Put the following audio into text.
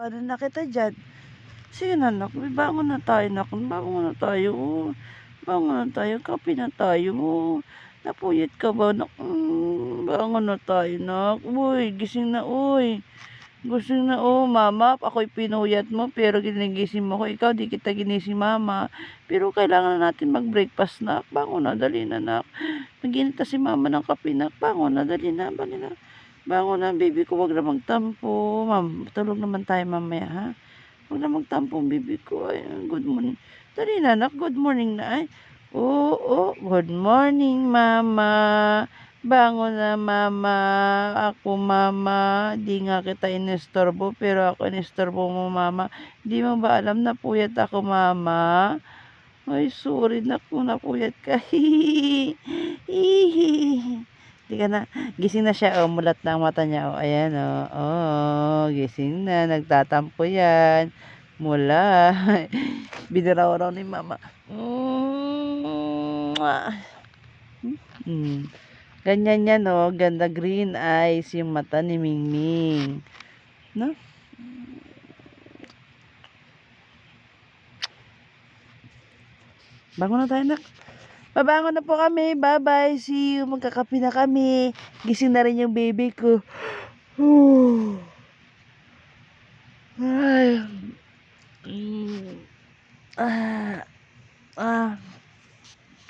ano na kita dyan. Sige na, nak. Bangon na tayo, nak. Bangon na tayo. Bangon na tayo. Kape na tayo. Napuyat ka ba, nak? Bangon na tayo, nak. Uy, gising na, uy. Gising na, mama. Ako'y pinuyat mo, pero ginigising mo ko. Ikaw, di kita ginising, mama. Pero kailangan natin mag-breakfast, nak. Bangon na, dali na, nak. Naginit na si mama ng kape, nak. Bangon na, dali na, dali na. Bangon na, baby ko. Wag na magtampo. Tulog naman tayo mamaya, ha? Wag na magtampo, baby ko. Ay, good morning. Dali na, nak. Good morning na, ay. Oo, good morning, mama. Bangon na, mama. Ako, mama. Di nga kita inistorbo, pero ako inistorbo mo, mama. Di mo ba alam na puyat ako, mama? Ay, sorry, naku, napuyat ka. Di ka na. Gising na siya, mulat na ang mata niya. Ayan, gising na. Nagtatampo yan. Mula. Biniraw-raw ni mama. Ganyan yan, ganda green eyes yung mata ni Mingming. No? Bangon na tayo, nak. Babangon na po kami. Bye-bye. See you. Magkakape na kami. Gising na rin yung baby ko. Ay.